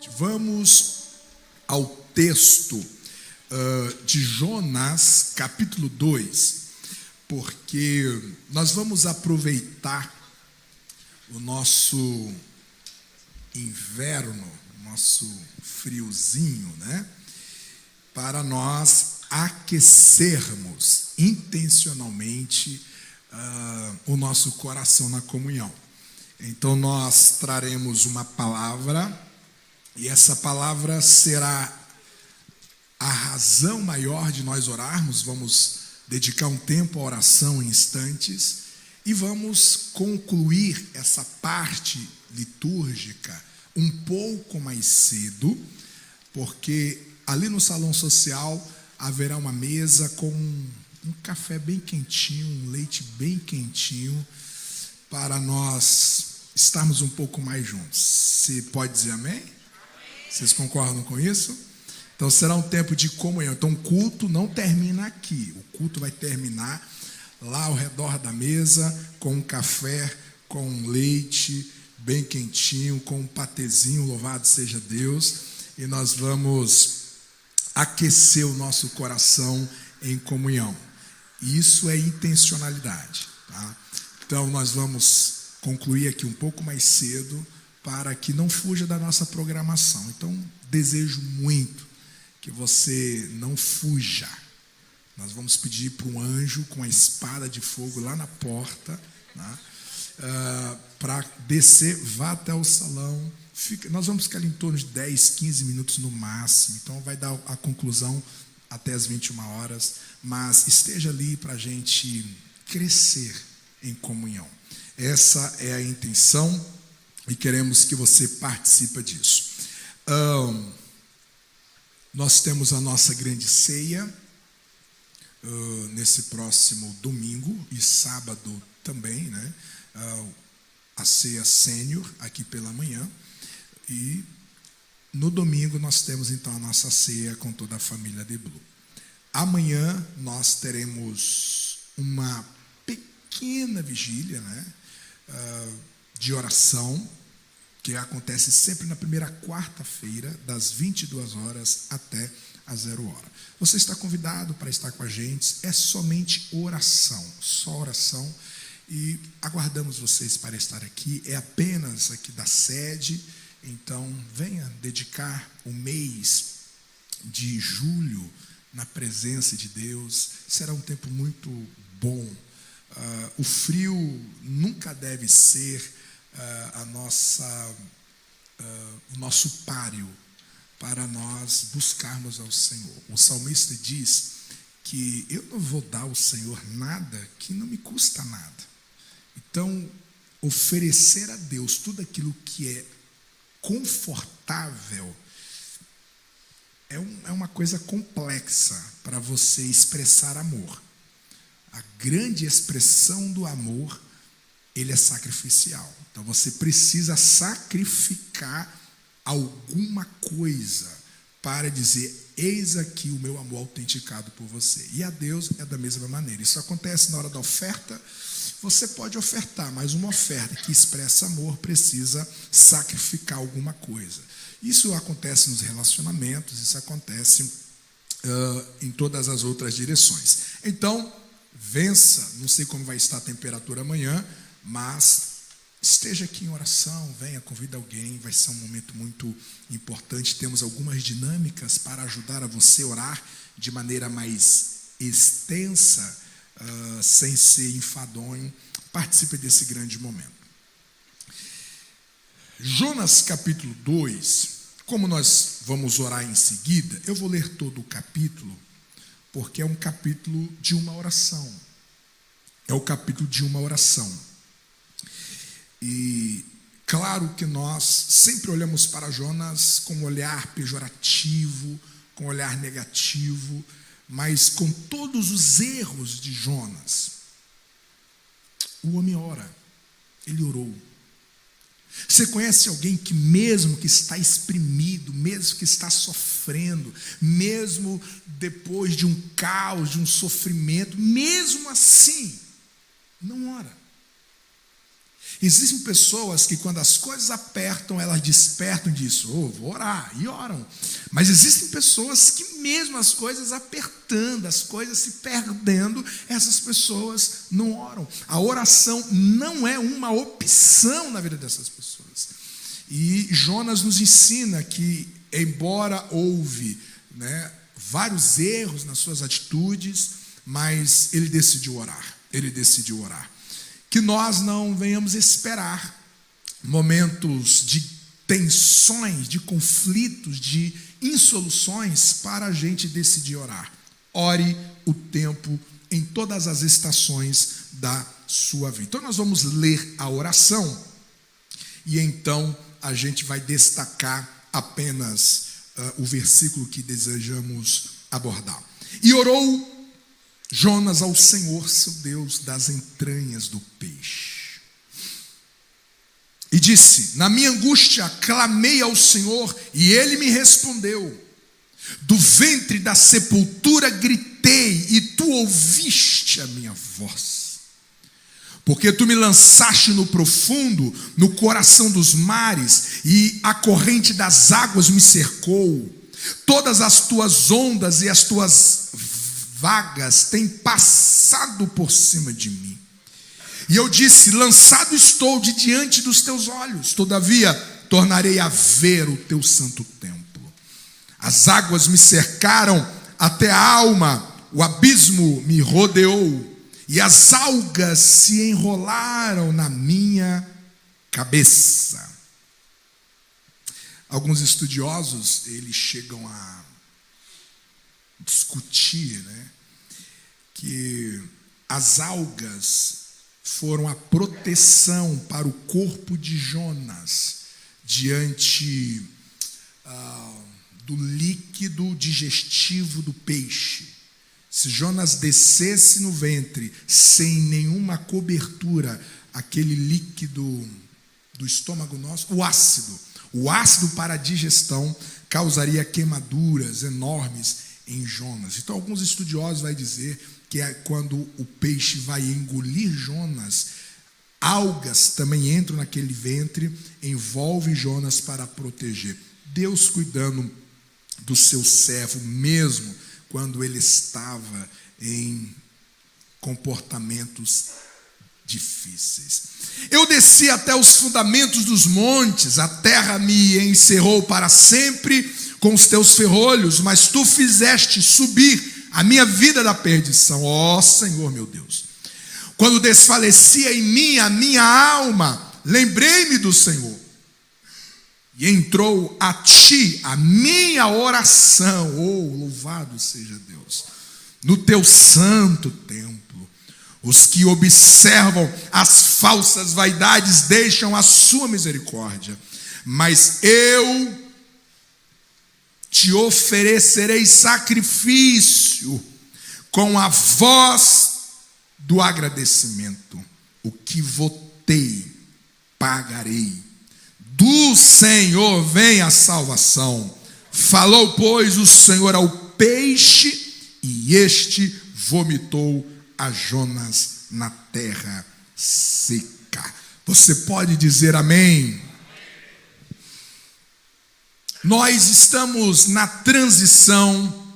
Vamos ao texto de Jonas, capítulo 2, porque nós vamos aproveitar o nosso inverno, nosso friozinho, né? Para nós aquecermos intencionalmente o nosso coração na comunhão. Então nós traremos uma palavra, e essa palavra será a razão maior de nós orarmos. Vamos dedicar um tempo à oração em instantes e vamos concluir essa parte litúrgica um pouco mais cedo, porque ali no salão social haverá uma mesa com um café bem quentinho, um leite bem quentinho, para nós estarmos um pouco mais juntos. Você pode dizer amém? Vocês concordam com isso? Então será um tempo de comunhão. Então o culto não termina aqui. O culto vai terminar lá ao redor da mesa, com um café, com um leite bem quentinho, com um patezinho, louvado seja Deus. E nós vamos aquecer o nosso coração em comunhão. Isso é intencionalidade, tá? Então nós vamos concluir aqui um pouco mais cedo, para que não fuja da nossa programação. Então, desejo muito que você não fuja. Nós vamos pedir para um anjo com a espada de fogo lá na porta, né, para descer, vá até o salão. Nós vamos ficar em torno de 10, 15 minutos no máximo. Então, vai dar a conclusão até as 21 horas. Mas esteja ali para a gente crescer em comunhão. Essa é a intenção. E queremos que você participe disso. Nós temos a nossa grande ceia nesse próximo domingo e sábado também, né? A ceia sênior aqui pela manhã. E no domingo nós temos então a nossa ceia com toda a família de Blue. Amanhã nós teremos uma pequena vigília, né? De oração, que acontece sempre na primeira quarta-feira, das 22 horas até as 0 hora. Você está convidado para estar com a gente, é somente oração, só oração, e aguardamos vocês para estar aqui, é apenas aqui da sede. Então venha dedicar o mês de julho na presença de Deus, será um tempo muito bom. O frio nunca deve ser o nosso páreo para nós buscarmos ao Senhor. O salmista diz que eu não vou dar ao Senhor nada que não me custa nada. Então, oferecer a Deus tudo aquilo que é confortável é uma coisa complexa para você expressar amor. A grande expressão do amor, ele é sacrificial. Então você precisa sacrificar alguma coisa para dizer: eis aqui o meu amor autenticado por você. E a Deus é da mesma maneira. Isso acontece na hora da oferta. Você pode ofertar, mas uma oferta que expressa amor precisa sacrificar alguma coisa. Isso acontece nos relacionamentos, isso acontece em todas as outras direções. Então, vença, não sei como vai estar a temperatura amanhã, mas esteja aqui em oração, venha, convida alguém, vai ser um momento muito importante. Temos algumas dinâmicas para ajudar a você orar de maneira mais extensa, sem ser enfadonho. Participe desse grande momento. Jonas capítulo 2, como nós vamos orar em seguida, eu vou ler todo o capítulo, porque é um capítulo de uma oração. É o capítulo de uma oração. E claro que nós sempre olhamos para Jonas com um olhar pejorativo, com um olhar negativo, mas com todos os erros de Jonas, o homem ora, ele orou. Você conhece alguém que, mesmo que está exprimido, mesmo que está sofrendo, mesmo depois de um caos, de um sofrimento, mesmo assim, não ora? Existem pessoas que quando as coisas apertam, elas despertam disso. Vou orar, e oram. Mas existem pessoas que mesmo as coisas apertando, as coisas se perdendo, essas pessoas não oram. A oração não é uma opção na vida dessas pessoas. E Jonas nos ensina que, embora houve, vários erros nas suas atitudes, mas ele decidiu orar. Ele decidiu orar. Que nós não venhamos esperar momentos de tensões, de conflitos, de insoluções para a gente decidir orar. Ore o tempo em todas as estações da sua vida. Então nós vamos ler a oração e então a gente vai destacar apenas o versículo que desejamos abordar. E orou Jonas ao Senhor, seu Deus, das entranhas do peixe. E disse: na minha angústia clamei ao Senhor, e ele me respondeu. Do ventre da sepultura gritei, e tu ouviste a minha voz. Porque tu me lançaste no profundo, no coração dos mares, e a corrente das águas me cercou. Todas as tuas ondas e as tuas vagas têm passado por cima de mim. E eu disse: lançado estou de diante dos teus olhos, todavia tornarei a ver o teu santo templo. As águas me cercaram até a alma, o abismo me rodeou, e as algas se enrolaram na minha cabeça. Alguns estudiosos, eles chegam a discutir, que as algas foram a proteção para o corpo de Jonas diante do líquido digestivo do peixe. Se Jonas descesse no ventre sem nenhuma cobertura, aquele líquido do estômago nosso, o ácido para a digestão causaria queimaduras enormes em Jonas. Então alguns estudiosos vão dizer que quando o peixe vai engolir Jonas, algas também entram naquele ventre, envolve Jonas para proteger. Deus cuidando do seu servo mesmo quando ele estava em comportamentos difíceis. Eu desci até os fundamentos dos montes, a terra me encerrou para sempre com os teus ferrolhos, mas tu fizeste subir a minha vida da perdição, ó Senhor meu Deus. Quando desfalecia em mim a minha alma, lembrei-me do Senhor, e entrou a ti a minha oração, louvado seja Deus, no teu santo templo. Os que observam as falsas vaidades deixam a sua misericórdia, mas eu te oferecerei sacrifício com a voz do agradecimento. O que votei, pagarei. Do Senhor vem a salvação. Falou, pois, o Senhor ao peixe, e este vomitou a Jonas na terra seca. Você pode dizer amém? Nós estamos na transição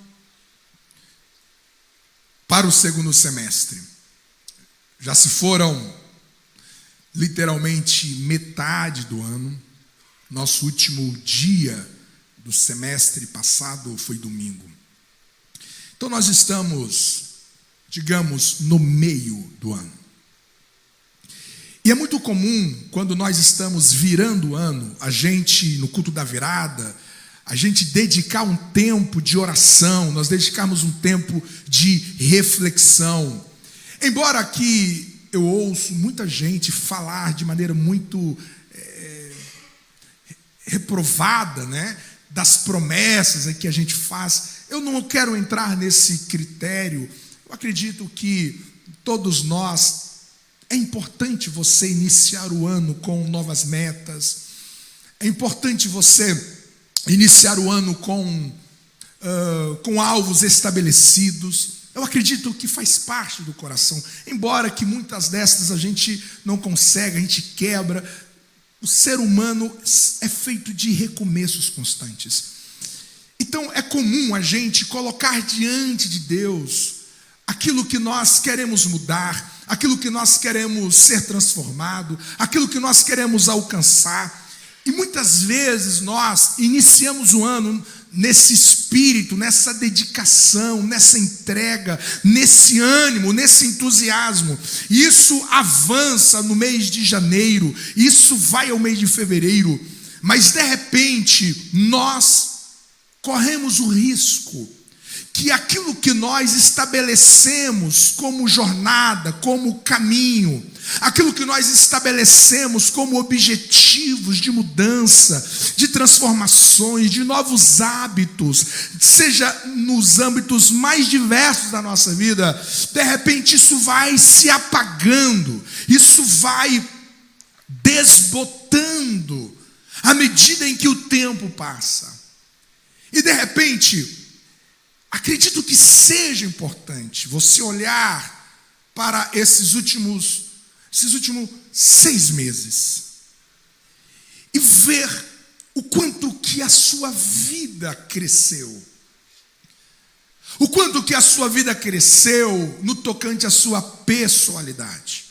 para o segundo semestre. Já se foram literalmente metade do ano. Nosso último dia do semestre passado foi domingo. Então nós estamos, digamos, no meio do ano. E é muito comum, quando nós estamos virando o ano, a gente, no culto da virada, a gente dedicar um tempo de oração, nós dedicarmos um tempo de reflexão. Embora aqui eu ouço muita gente falar de maneira muito reprovada, das promessas que a gente faz, eu não quero entrar nesse critério. Eu acredito que todos nós, é importante você iniciar o ano com novas metas, é importante você iniciar o ano com alvos estabelecidos, Eu acredito que faz parte do coração. Embora que muitas destas a gente não consegue, a gente quebra. O ser humano é feito de recomeços constantes. Então é comum a gente colocar diante de Deus aquilo que nós queremos mudar, aquilo que nós queremos ser transformado, aquilo que nós queremos alcançar. E muitas vezes nós iniciamos o ano nesse espírito, nessa dedicação, nessa entrega, nesse ânimo, nesse entusiasmo. Isso avança no mês de janeiro, isso vai ao mês de fevereiro, mas de repente nós corremos o risco que aquilo que nós estabelecemos como jornada, como caminho, aquilo que nós estabelecemos como objetivos de mudança, de transformações, de novos hábitos, seja nos âmbitos mais diversos da nossa vida, de repente isso vai se apagando, isso vai desbotando à medida em que o tempo passa. E de repente, acredito que seja importante você olhar para esses últimos 6 meses e ver o quanto que a sua vida cresceu. O quanto que a sua vida cresceu no tocante à sua pessoalidade.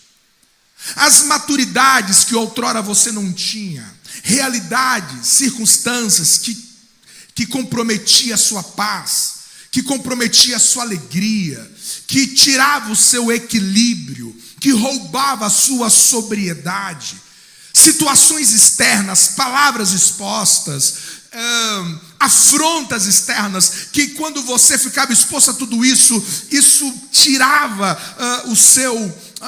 As maturidades que outrora você não tinha, realidades, circunstâncias que comprometia a sua paz, que comprometia a sua alegria, que tirava o seu equilíbrio, que roubava a sua sobriedade, situações externas, palavras expostas, afrontas externas, que quando você ficava exposto a tudo isso, isso tirava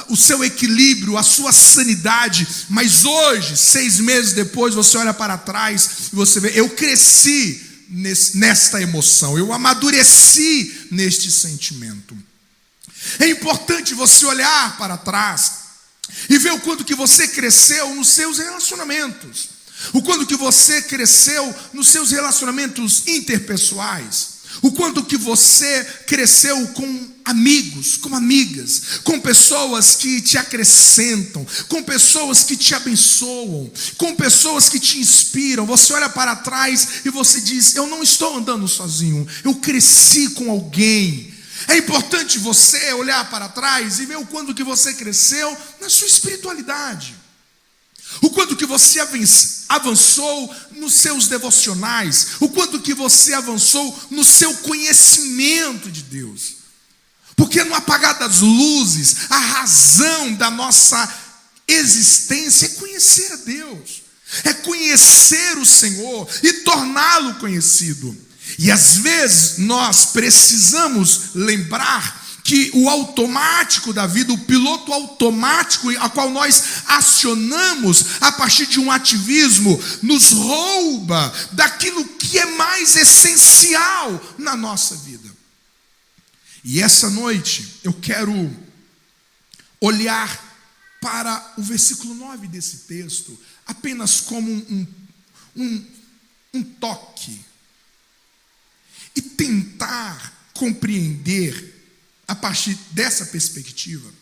o seu equilíbrio, a sua sanidade. Mas hoje, 6 meses depois, você olha para trás e você vê, eu cresci nesta emoção, eu amadureci neste sentimento. É importante você olhar para trás e ver o quanto que você cresceu nos seus relacionamentos, o quanto que você cresceu nos seus relacionamentos interpessoais, o quanto que você cresceu com amigos, com amigas, com pessoas que te acrescentam, com pessoas que te abençoam, com pessoas que te inspiram. Você olha para trás e você diz, eu não estou andando sozinho, eu cresci com alguém. É importante você olhar para trás e ver o quanto que você cresceu na sua espiritualidade, o quanto que você avançou nos seus devocionais, o quanto que você avançou no seu conhecimento de Deus. Porque no apagar das luzes, a razão da nossa existência é conhecer a Deus, é conhecer o Senhor e torná-lo conhecido. E às vezes nós precisamos lembrar que o automático da vida, o piloto automático a qual nós acionamos a partir de um ativismo, nos rouba daquilo que é mais essencial na nossa vida. E essa noite eu quero olhar para o versículo 9 desse texto apenas como um toque e tentar compreender a partir dessa perspectiva o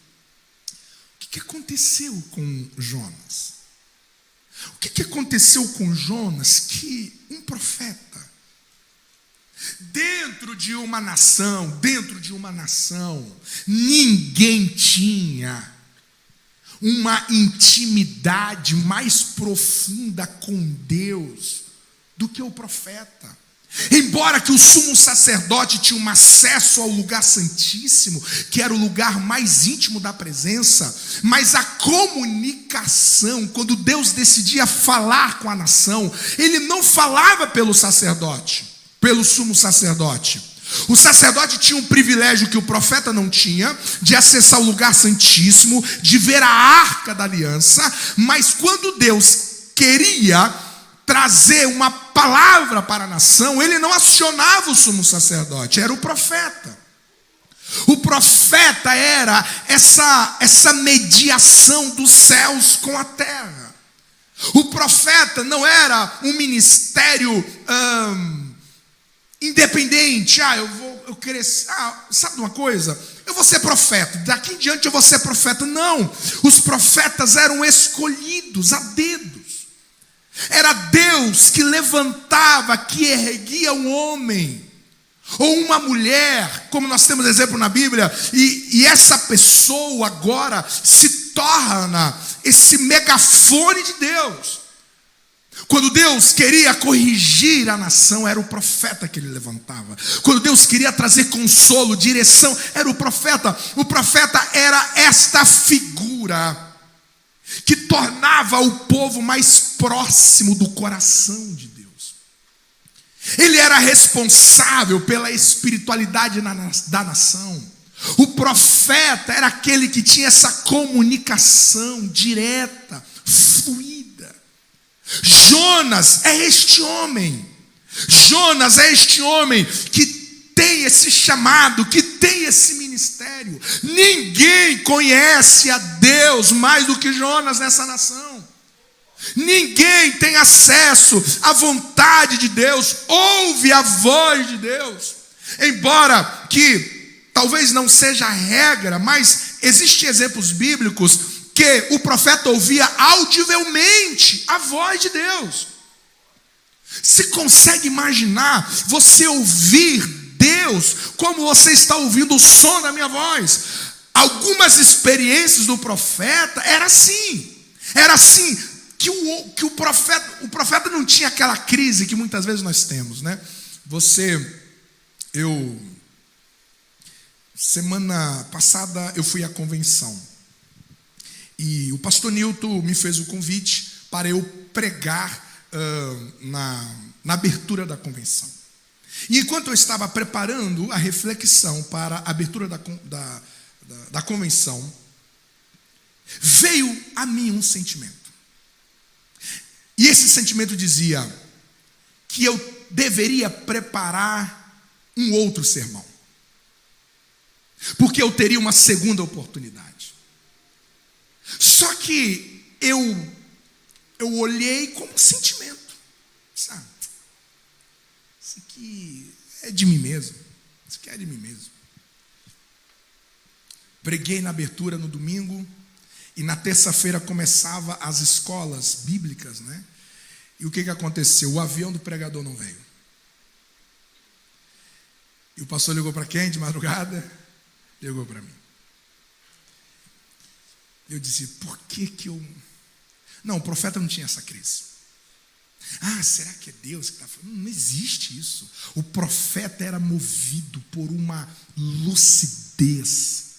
que aconteceu com Jonas. O que aconteceu com Jonas que um profeta dentro de uma nação, ninguém tinha uma intimidade mais profunda com Deus do que o profeta. Embora que o sumo sacerdote tinha um acesso ao lugar santíssimo, que era o lugar mais íntimo da presença, mas a comunicação, quando Deus decidia falar com a nação, ele não falava pelo sacerdote, pelo sumo sacerdote. O sacerdote tinha um privilégio que o profeta não tinha, de acessar o lugar santíssimo, de ver a arca da aliança, mas quando Deus queria trazer uma palavra para a nação, ele não acionava o sumo sacerdote, era o profeta. O profeta era essa mediação dos céus com a terra. O profeta não era um ministério independente. Eu eu cresci, sabe uma coisa? Eu vou ser profeta, daqui em diante eu vou ser profeta. Não, os profetas eram escolhidos a dedos. Era Deus que levantava, que erguia um homem ou uma mulher, como nós temos exemplo na Bíblia, e essa pessoa agora se torna esse megafone de Deus. Quando Deus queria corrigir a nação, era o profeta que ele levantava. Quando Deus queria trazer consolo, direção, era o profeta. O profeta era esta figura que tornava o povo mais próximo do coração de Deus. Ele era responsável pela espiritualidade da nação. O profeta era aquele que tinha essa comunicação direta, fluida. Jonas é este homem. Jonas é este homem que tem esse chamado, que tem esse ministério. Ninguém conhece a Deus mais do que Jonas nessa nação. Ninguém tem acesso à vontade de Deus, ouve a voz de Deus. Embora que talvez não seja a regra, mas existem exemplos bíblicos que o profeta ouvia audivelmente a voz de Deus. Se consegue imaginar você ouvir Deus como você está ouvindo o som da minha voz? Algumas experiências do profeta era assim que o profeta não tinha aquela crise que muitas vezes nós temos, né? Semana passada eu fui à convenção e o pastor Nilton me fez o convite para eu pregar na abertura da convenção. E enquanto eu estava preparando a reflexão para a abertura da convenção, veio a mim um sentimento. E esse sentimento dizia que eu deveria preparar um outro sermão, porque eu teria uma segunda oportunidade. Só que eu olhei como um sentimento, sabe? Isso aqui é de mim mesmo. Isso aqui é de mim mesmo. Preguei na abertura no domingo e na terça-feira começava as escolas bíblicas, né? E o que aconteceu? O avião do pregador não veio. E o pastor ligou para quem de madrugada? Ligou para mim. Eu disse, por que eu... Não, o profeta não tinha essa crise. Será que é Deus que está falando? Não existe isso. O profeta era movido por uma lucidez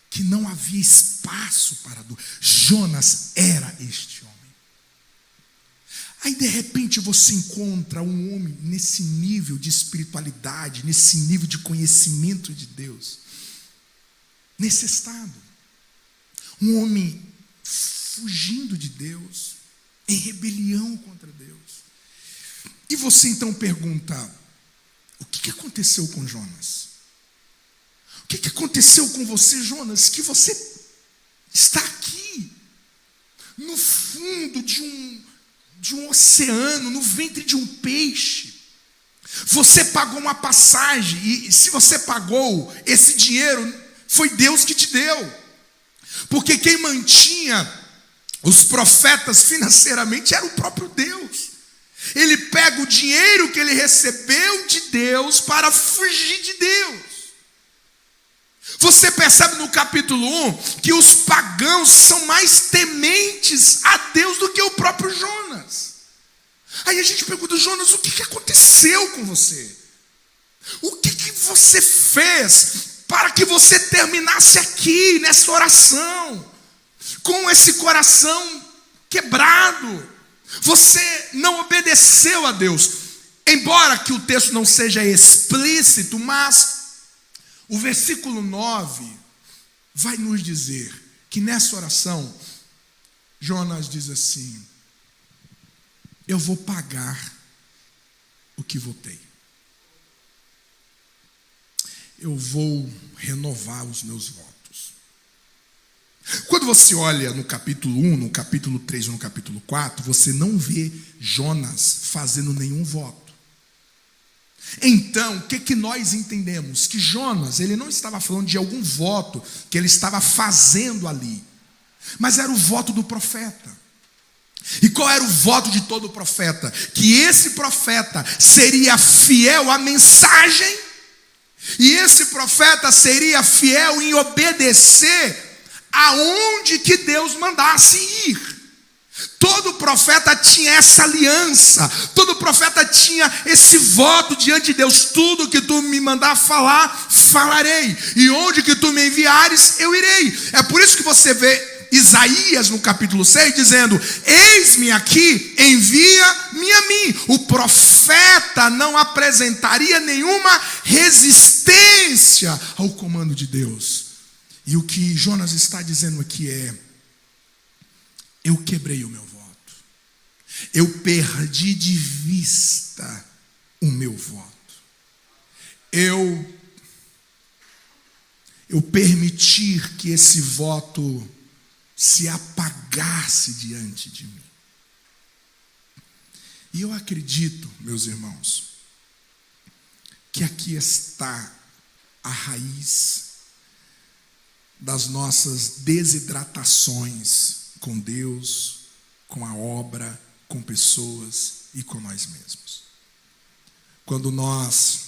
que não havia espaço para dor. Jonas era este homem. Aí de repente você encontra um homem nesse nível de espiritualidade, nesse nível de conhecimento de Deus, nesse estado. Um homem fugindo de Deus, em rebelião contra Deus. E você então pergunta, o que aconteceu com Jonas? O que aconteceu com você, Jonas, que você está aqui, no fundo de um oceano, no ventre de um peixe? Você pagou uma passagem, e se você pagou, esse dinheiro foi Deus que te deu. Porque quem mantinha os profetas financeiramente era o próprio Deus. Ele pega o dinheiro que ele recebeu de Deus para fugir de Deus. Você percebe no capítulo 1 que os pagãos são mais tementes a Deus do que o próprio Jonas. Aí a gente pergunta, Jonas, o que aconteceu com você? O que você fez para que você terminasse aqui, nessa oração, com esse coração quebrado? Você não obedeceu a Deus. Embora que o texto não seja explícito, mas o versículo 9 vai nos dizer que nessa oração, Jonas diz assim, eu vou pagar o que votei. Eu vou renovar os meus votos. Quando você olha no capítulo 1, no capítulo 3, no capítulo 4, você não vê Jonas fazendo nenhum voto. Então, o que nós entendemos? Que Jonas, ele não estava falando de algum voto que ele estava fazendo ali, mas era o voto do profeta. E qual era o voto de todo profeta? Que esse profeta seria fiel à mensagem, e esse profeta seria fiel em obedecer aonde que Deus mandasse ir. Todo profeta tinha essa aliança, todo profeta tinha esse voto diante de Deus: tudo que tu me mandar falar, falarei, e onde que tu me enviares, eu irei. É por isso que você vê Isaías no capítulo 6 dizendo: eis-me aqui, envia-me a mim. O profeta não apresentaria nenhuma resistência ao comando de Deus. E o que Jonas está dizendo aqui é: eu quebrei o meu voto, eu perdi de vista o meu voto, eu permitir que esse voto se apagasse diante de mim. E eu acredito, meus irmãos, que aqui está a raiz das nossas desidratações com Deus, com a obra, com pessoas e com nós mesmos. Quando nós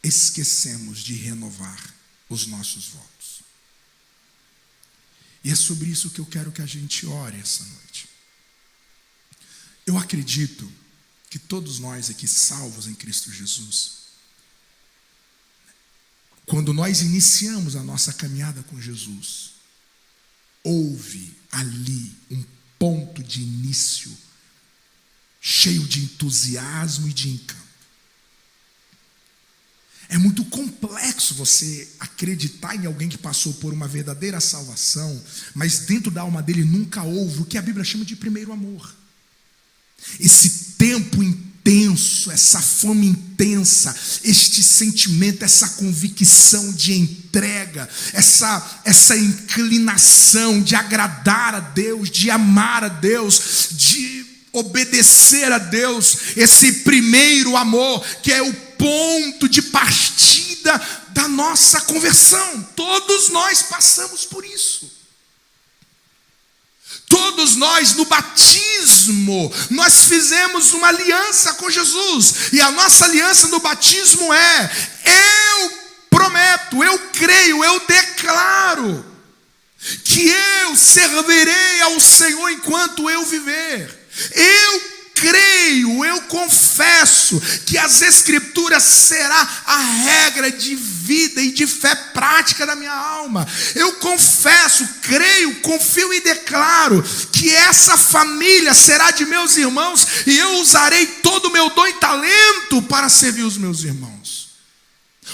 esquecemos de renovar os nossos votos. E é sobre isso que eu quero que a gente ore essa noite. Eu acredito que todos nós aqui, salvos em Cristo Jesus, quando nós iniciamos a nossa caminhada com Jesus, houve ali um ponto de início cheio de entusiasmo e de encanto. É muito complexo você acreditar em alguém que passou por uma verdadeira salvação, mas dentro da alma dele nunca houve o que a Bíblia chama de primeiro amor. Esse tempo intenso, essa fome intensa, este sentimento, essa convicção de entrega, essa inclinação de agradar a Deus, de amar a Deus, de obedecer a Deus, esse primeiro amor que é o ponto de partida da nossa conversão. Todos nós passamos por isso. Todos nós no batismo, nós fizemos uma aliança com Jesus. E a nossa aliança no batismo é: eu prometo, eu creio, eu declaro que eu servirei ao Senhor enquanto eu viver. Eu creio, eu confesso que as Escrituras será a regra de vida e de fé prática da minha alma. Eu confesso, creio, confio e declaro que essa família será de meus irmãos e eu usarei todo o meu dom e talento para servir os meus irmãos.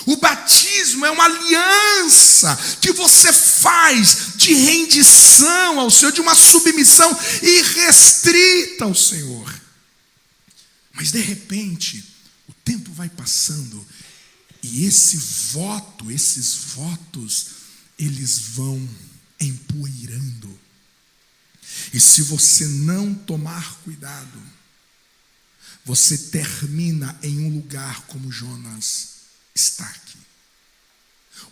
O batismo é uma aliança que você faz de rendição ao Senhor, de uma submissão irrestrita ao Senhor. Mas de repente, o tempo vai passando e esses votos, eles vão empoeirando. E se você não tomar cuidado, você termina em um lugar como Jonas está aqui,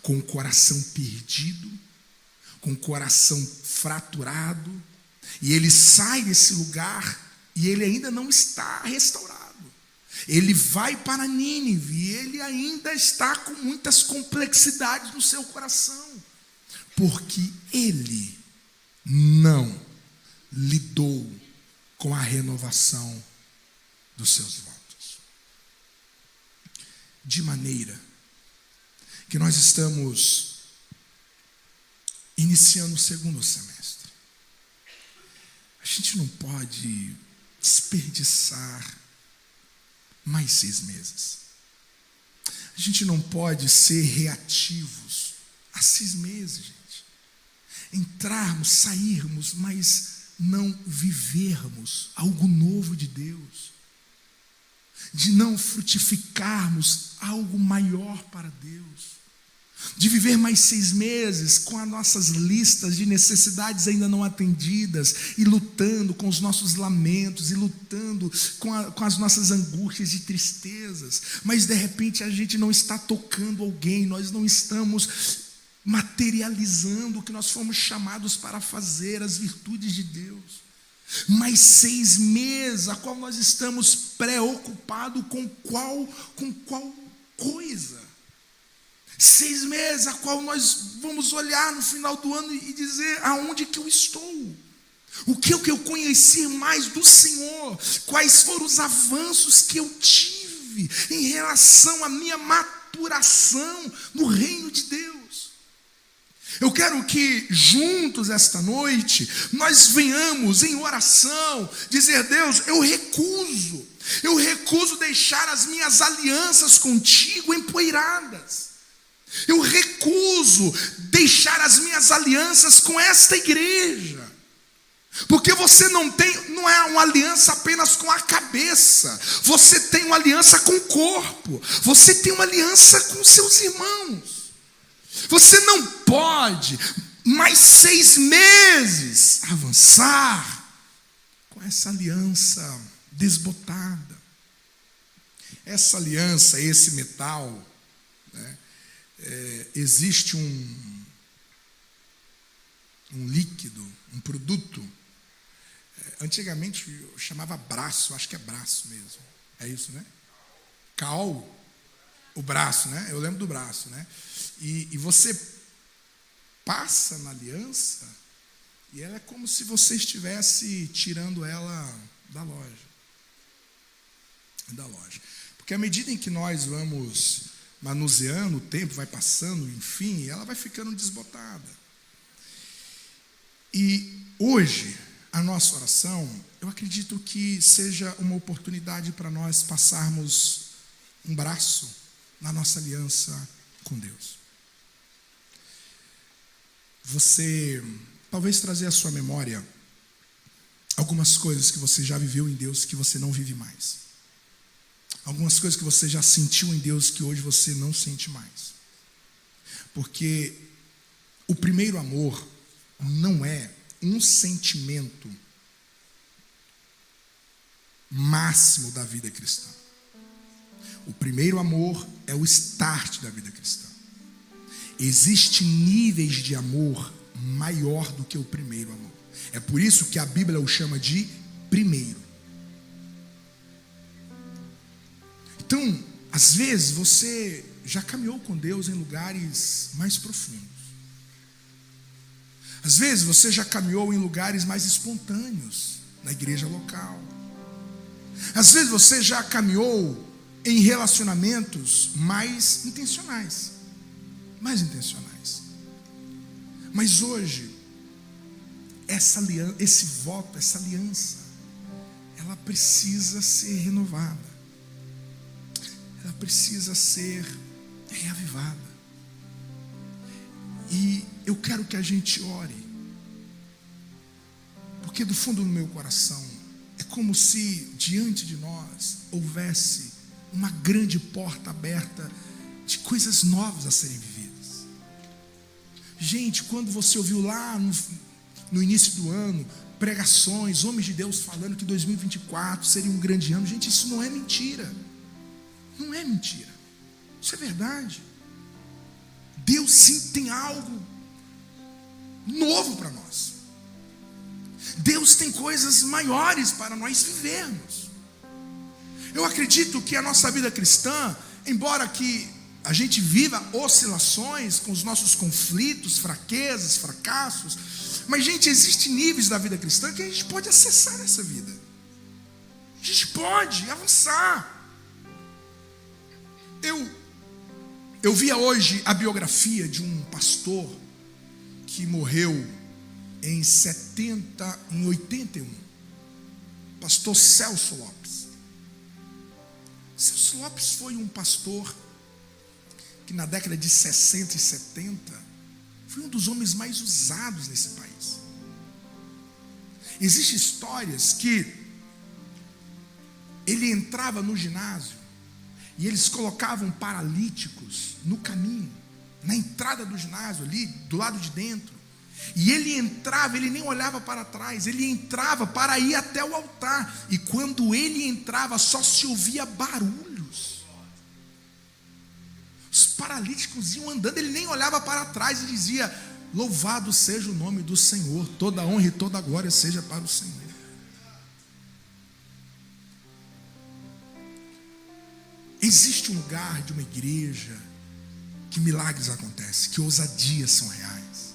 com o coração perdido, com o coração fraturado, e ele sai desse lugar e ele ainda não está restaurado. Ele vai para Nínive e ele ainda está com muitas complexidades no seu coração, porque ele não lidou com a renovação dos seus votos. De maneira que nós estamos iniciando o segundo semestre. A gente não pode desperdiçar mais 6 meses. A gente não pode ser reativos há 6 meses, gente. Entrarmos, sairmos, mas não vivermos algo novo de Deus. De não frutificarmos algo maior para Deus. de viver mais 6 meses com as nossas listas de necessidades ainda não atendidas, e lutando com os nossos lamentos, e lutando com as nossas angústias e tristezas, mas de repente a gente não está tocando alguém, nós não estamos materializando o que nós fomos chamados para fazer, as virtudes de Deus. Mais 6 meses, a qual nós estamos preocupados com qual coisa? 6 meses, a qual nós vamos olhar no final do ano e dizer aonde que eu estou, o que eu conheci mais do Senhor, quais foram os avanços que eu tive em relação à minha maturação no reino de Deus. Eu quero que juntos esta noite nós venhamos em oração dizer: Deus, eu recuso deixar as minhas alianças contigo empoeiradas. Eu recuso deixar as minhas alianças com esta igreja. Porque você não é uma aliança apenas com a cabeça. Você tem uma aliança com o corpo. Você tem uma aliança com seus irmãos. Você não pode mais 6 meses avançar com essa aliança desbotada. Essa aliança, esse metal, né? Existe um líquido, um produto, antigamente eu chamava braço, acho que é braço mesmo, é isso, né? Cal, o braço, né? Eu lembro do braço, né? E você passa na aliança e ela é como se você estivesse tirando ela da loja. Porque à medida em que nós vamos manuseando, o tempo vai passando, enfim, ela vai ficando desbotada. E hoje, a nossa oração, eu acredito que seja uma oportunidade para nós passarmos um braço na nossa aliança com Deus. Você talvez trazer à sua memória algumas coisas que você já viveu em Deus que você não vive mais. Algumas coisas que você já sentiu em Deus que hoje você não sente mais. Porque o primeiro amor não é um sentimento máximo da vida cristã. O primeiro amor é o start da vida cristã. Existem níveis de amor maior do que o primeiro amor. É por isso que a Bíblia o chama de primeiro. Então, às vezes você já caminhou com Deus em lugares mais profundos. Às vezes você já caminhou em lugares mais espontâneos, na igreja local. Às vezes você já caminhou em relacionamentos mais intencionais. Mas hoje, essa aliança, esse voto, essa aliança, ela precisa ser renovada. Ela precisa ser reavivada. E eu quero que a gente ore, porque do fundo do meu coração é como se diante de nós houvesse uma grande porta aberta de coisas novas a serem vividas. Gente, quando você ouviu lá no início do ano pregações, homens de Deus falando que 2024 seria um grande ano, gente, isso não é mentira. Não é mentira, isso é verdade. Deus sim tem algo novo para nós. Deus tem coisas maiores para nós vivermos. Eu acredito que a nossa vida cristã, embora que a gente viva oscilações com os nossos conflitos, fraquezas, fracassos, mas, gente, existem níveis da vida cristã que a gente pode acessar essa vida. A gente pode avançar. Eu via hoje a biografia de um pastor que morreu em 81, pastor Celso Lopes. Celso Lopes foi um pastor que na década de 60 e 70 foi um dos homens mais usados nesse país. Existem histórias que ele entrava no ginásio e eles colocavam paralíticos no caminho na entrada do ginásio, ali do lado de dentro. E ele entrava, ele nem olhava para trás, ele entrava para ir até o altar. E quando ele entrava, só se ouvia barulhos. Os paralíticos iam andando, ele nem olhava para trás e dizia: louvado seja o nome do Senhor, toda honra e toda glória seja para o Senhor. Existe um lugar de uma igreja que milagres acontecem, que ousadias são reais,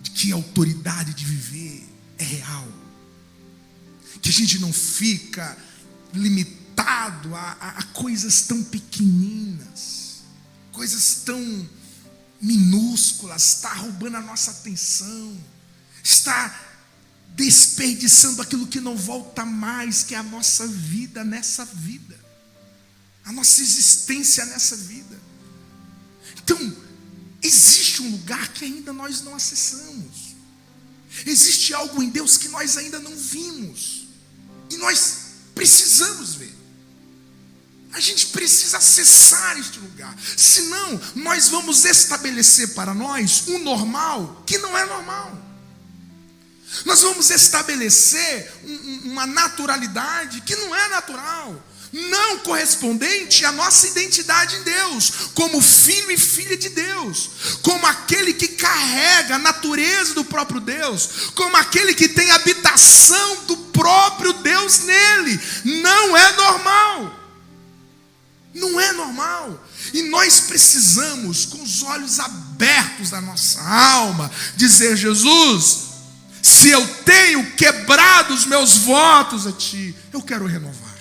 de que a autoridade de viver é real, que a gente não fica limitado a coisas tão pequeninas, coisas tão minúsculas, está roubando a nossa atenção, está desperdiçando aquilo que não volta mais, que é a nossa vida nessa vida, a nossa existência nessa vida. Então, existe um lugar que ainda nós não acessamos, existe algo em Deus que nós ainda não vimos, e nós precisamos ver. A gente precisa acessar este lugar, senão nós vamos estabelecer para nós um normal que não é normal. Nós vamos estabelecer uma naturalidade que não é natural, não correspondente à nossa identidade em Deus, como filho e filha de Deus, como aquele que carrega a natureza do próprio Deus, como aquele que tem habitação do próprio Deus nele. Não é normal. Não é normal. E nós precisamos, com os olhos abertos da nossa alma, dizer: Jesus, se eu tenho quebrado os meus votos a Ti, eu quero renovar.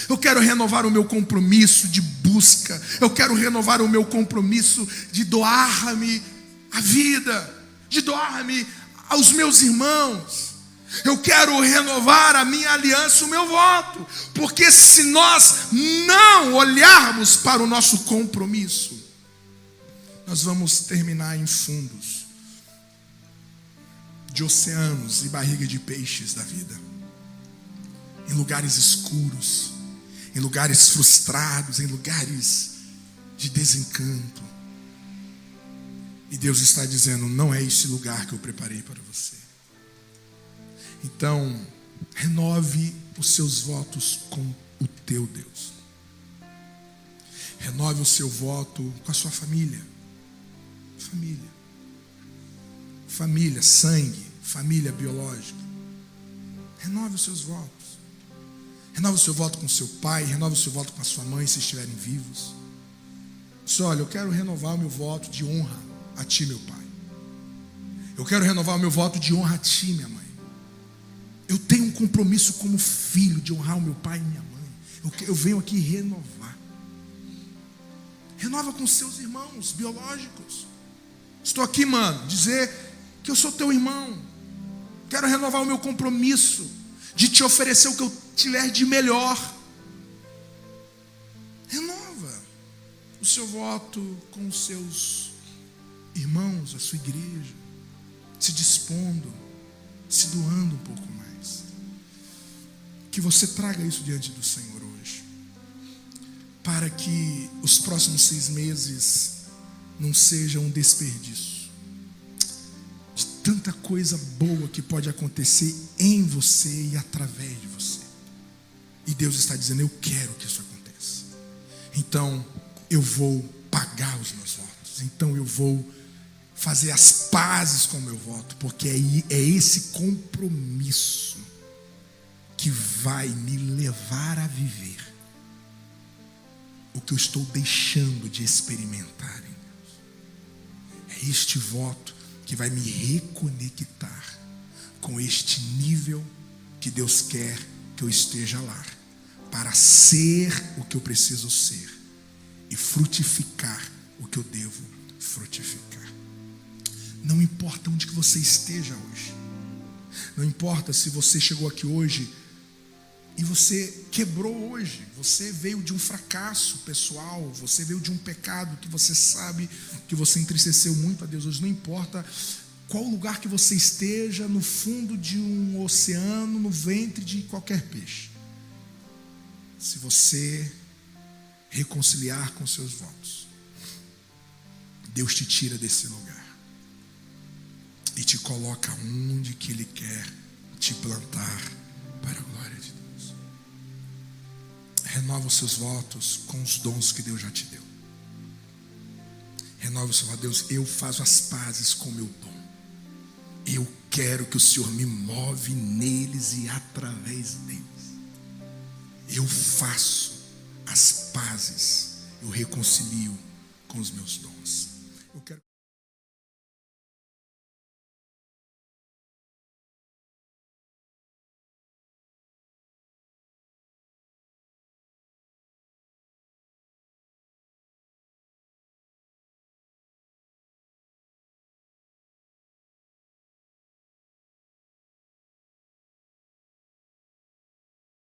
Eu quero renovar o meu compromisso de busca. Eu quero renovar o meu compromisso de doar-me a vida, de doar-me aos meus irmãos. Eu quero renovar a minha aliança, o meu voto. Porque se nós não olharmos para o nosso compromisso, nós vamos terminar em fundos de oceanos e barriga de peixes da vida, em lugares escuros, em lugares frustrados, em lugares de desencanto. E Deus está dizendo: não é esse lugar que eu preparei para você. Então, renove os seus votos com o teu Deus. Renove o seu voto com a sua família. Família, sangue, família biológica. Renove os seus votos. Renova o seu voto com seu pai, renova o seu voto com a sua mãe, se estiverem vivos. Diz: olha, eu quero renovar o meu voto de honra a Ti, meu pai. Eu quero renovar o meu voto de honra a Ti, minha mãe. Eu tenho um compromisso como filho de honrar o meu pai e minha mãe. Eu venho aqui renovar. Renova com seus irmãos biológicos. Estou aqui, mano, dizer que eu sou teu irmão. Quero renovar o meu compromisso de te oferecer o que eu tiver de melhor. Renova o seu voto com os seus irmãos, a sua igreja, se dispondo, se doando um pouco mais. Que você traga isso diante do Senhor hoje, para que os próximos 6 meses não sejam um desperdício de tanta coisa boa que pode acontecer em você e através de você. E Deus está dizendo: eu quero que isso aconteça. Então eu vou pagar os meus votos. Então eu vou fazer as pazes com o meu voto, porque é esse compromisso que vai me levar a viver o que eu estou deixando de experimentar em Deus. É este voto que vai me reconectar com este nível que Deus quer que eu esteja lá, para ser o que eu preciso ser e frutificar o que eu devo frutificar. Não importa onde que você esteja hoje, não importa se você chegou aqui hoje e você quebrou hoje, você veio de um fracasso pessoal, você veio de um pecado que você sabe que você entristeceu muito a Deus hoje. Não importa qual lugar que você esteja, no fundo de um oceano, no ventre de qualquer peixe, se você reconciliar com seus votos, Deus te tira desse lugar e te coloca onde que Ele quer te plantar para a glória de Deus. Renova os seus votos com os dons que Deus já te deu. Renova o seu voto. Deus, eu faço as pazes com o meu dom. Eu quero que o Senhor me move neles e através deles. Eu faço as pazes, eu reconcilio com os meus dons. Eu quero